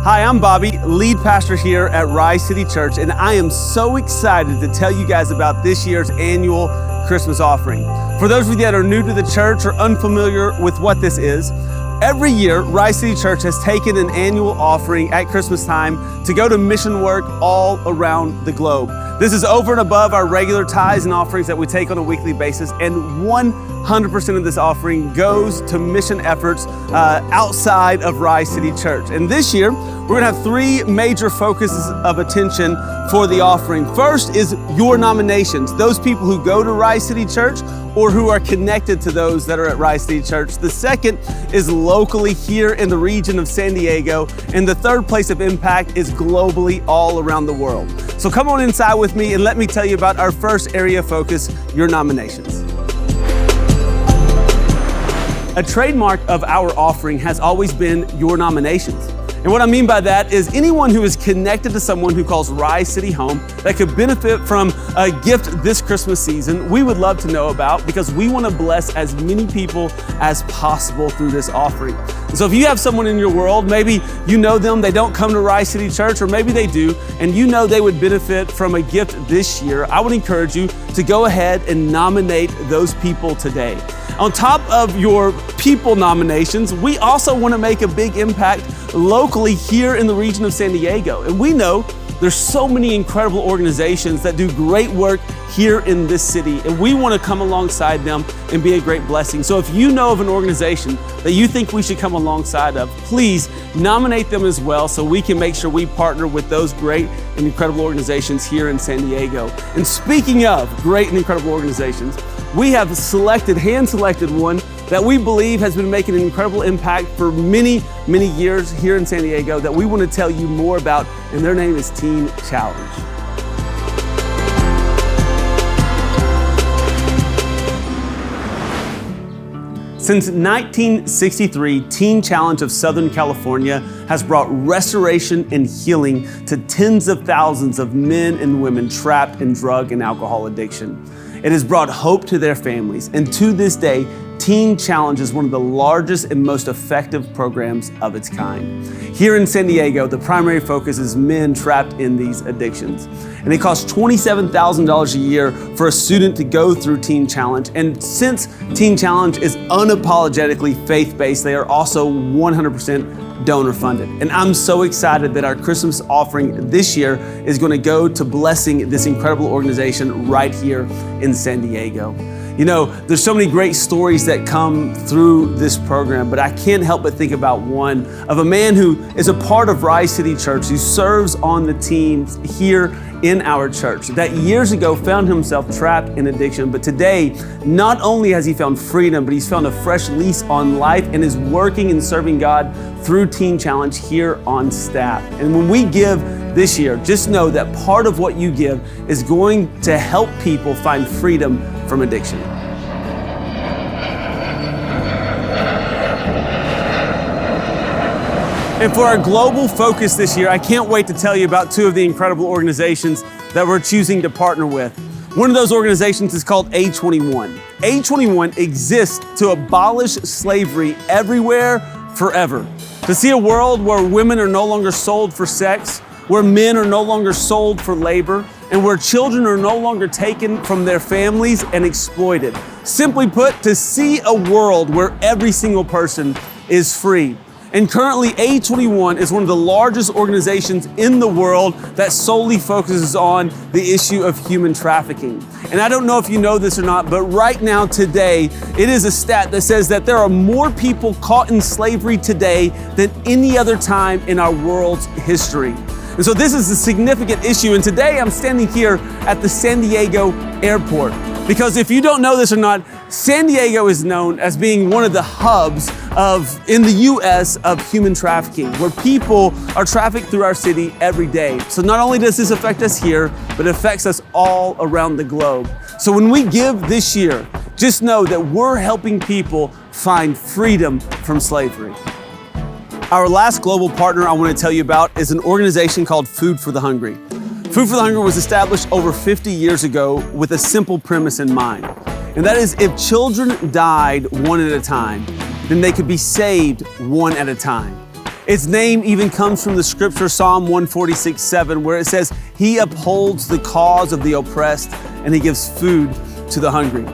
Hi, I'm Bobby, lead pastor here at Rise City Church, and I am so excited to tell you guys about this year's annual Christmas offering. For those of you that are new to the church or unfamiliar with what this is, every year, Rise City Church has taken an annual offering at Christmas time to go to mission work all around the globe. This is over and above our regular tithes and offerings that we take on a weekly basis, and 100% of this offering goes to mission efforts outside of Rise City Church. And this year, we're gonna have three major focuses of attention for the offering. First is your nominations, those people who go to Rise City Church or who are connected to those that are at Rise City Church. The second is locally here in the region of San Diego. And the third place of impact is globally all around the world. So come on inside with me and let me tell you about our first area of focus, your nominations. A trademark of our offering has always been your nominations. And what I mean by that is anyone who is connected to someone who calls Rise City home that could benefit from a gift this Christmas season, we would love to know about, because we want to bless as many people as possible through this offering. And so if you have someone in your world, maybe you know them, they don't come to Rise City Church, or maybe they do, and you know they would benefit from a gift this year, I would encourage you to go ahead and nominate those people today. On top of your people nominations, we also want to make a big impact locally here in the region of San Diego. And we know there's so many incredible organizations that do great work here in this city, and we want to come alongside them and be a great blessing. So if you know of an organization that you think we should come alongside of, please nominate them as well, so we can make sure we partner with those great and incredible organizations here in San Diego. And speaking of great and incredible organizations, we have hand-selected one that we believe has been making an incredible impact for many, many years here in San Diego that we want to tell you more about, and their name is Teen Challenge. Since 1963, Teen Challenge of Southern California has brought restoration and healing to tens of thousands of men and women trapped in drug and alcohol addiction. It has brought hope to their families, and to this day, Teen Challenge is one of the largest and most effective programs of its kind. Here in San Diego, the primary focus is men trapped in these addictions. And it costs $27,000 a year for a student to go through Teen Challenge. And since Teen Challenge is unapologetically faith-based, they are also 100% donor funded. And I'm so excited that our Christmas offering this year is going to go to blessing this incredible organization right here in San Diego. You know, there's so many great stories that come through this program, but I can't help but think about one of a man who is a part of Rise City Church, who serves on the teams here in our church, that years ago found himself trapped in addiction. But today, not only has he found freedom, but he's found a fresh lease on life and is working and serving God through Teen Challenge here on staff. And when we give this year, just know that part of what you give is going to help people find freedom from addiction. And for our global focus this year, I can't wait to tell you about two of the incredible organizations that we're choosing to partner with. One of those organizations is called A21. A21 exists to abolish slavery everywhere, forever. To see a world where women are no longer sold for sex, where men are no longer sold for labor, and where children are no longer taken from their families and exploited. Simply put, to see a world where every single person is free. And currently, A21 is one of the largest organizations in the world that solely focuses on the issue of human trafficking. And I don't know if you know this or not, but right now, today, it is a stat that says that there are more people caught in slavery today than any other time in our world's history. And so this is a significant issue. And today I'm standing here at the San Diego airport, because if you don't know this or not, San Diego is known as being one of the hubs in the US of human trafficking, where people are trafficked through our city every day. So not only does this affect us here, but it affects us all around the globe. So when we give this year, just know that we're helping people find freedom from slavery. Our last global partner I want to tell you about is an organization called Food for the Hungry. Food for the Hungry was established over 50 years ago with a simple premise in mind. And that is, if children died one at a time, then they could be saved one at a time. Its name even comes from the scripture Psalm 146:7, where it says, "He upholds the cause of the oppressed and He gives food to the hungry."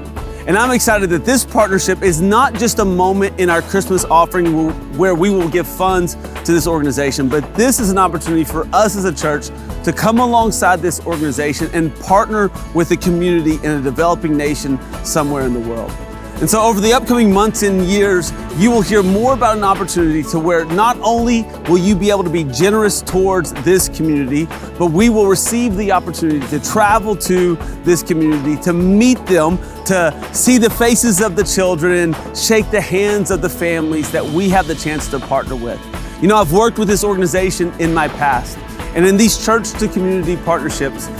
And I'm excited that this partnership is not just a moment in our Christmas offering where we will give funds to this organization, but this is an opportunity for us as a church to come alongside this organization and partner with the community in a developing nation somewhere in the world. And so over the upcoming months and years, you will hear more about an opportunity to where not only will you be able to be generous towards this community, but we will receive the opportunity to travel to this community, to meet them, to see the faces of the children and shake the hands of the families that we have the chance to partner with. You know, I've worked with this organization in my past. And in these church to community partnerships,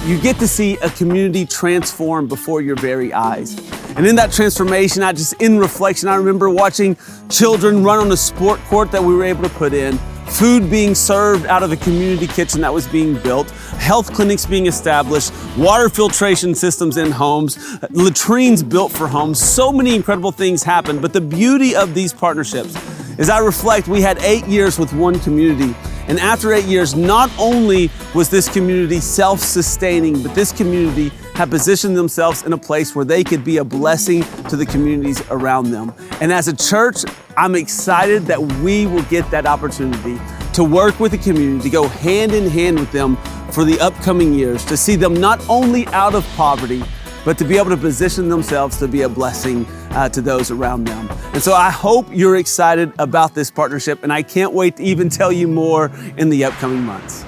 you get to see a community transform before your very eyes. And in that transformation, in reflection, I remember watching children run on a sport court that we were able to put in, food being served out of a community kitchen that was being built, health clinics being established, water filtration systems in homes, latrines built for homes. So many incredible things happened. But the beauty of these partnerships is I reflect, we had 8 years with one community. And after 8 years, not only was this community self-sustaining, but this community had positioned themselves in a place where they could be a blessing to the communities around them. And as a church, I'm excited that we will get that opportunity to work with the community, to go hand in hand with them for the upcoming years, to see them not only out of poverty, but to be able to position themselves to be a blessing to those around them. And so I hope you're excited about this partnership, and I can't wait to even tell you more in the upcoming months.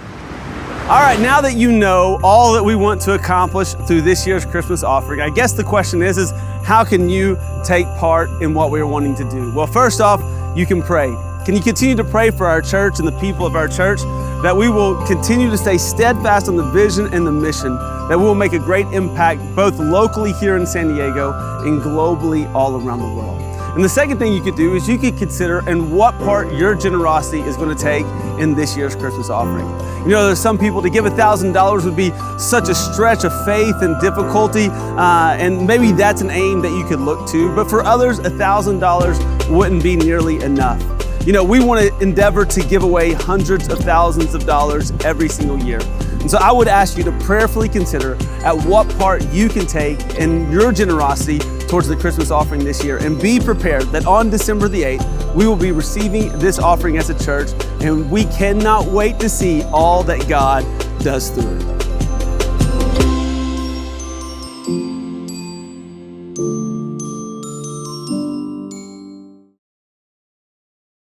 All right, now that you know all that we want to accomplish through this year's Christmas offering, I guess the question is how can you take part in what we're wanting to do? Well, first off, you can pray. Can you continue to pray for our church and the people of our church, that we will continue to stay steadfast on the vision and the mission, that we will make a great impact both locally here in San Diego and globally all around the world? And the second thing you could do is you could consider in what part your generosity is going to take in this year's Christmas offering. You know, there's some people to give $1,000 would be such a stretch of faith and difficulty, and maybe that's an aim that you could look to, but for others, $1,000 wouldn't be nearly enough. You know, we want to endeavor to give away hundreds of thousands of dollars every single year. And so I would ask you to prayerfully consider at what part you can take in your generosity towards the Christmas offering this year, and be prepared that on December the 8th, we will be receiving this offering as a church, and we cannot wait to see all that God does through it.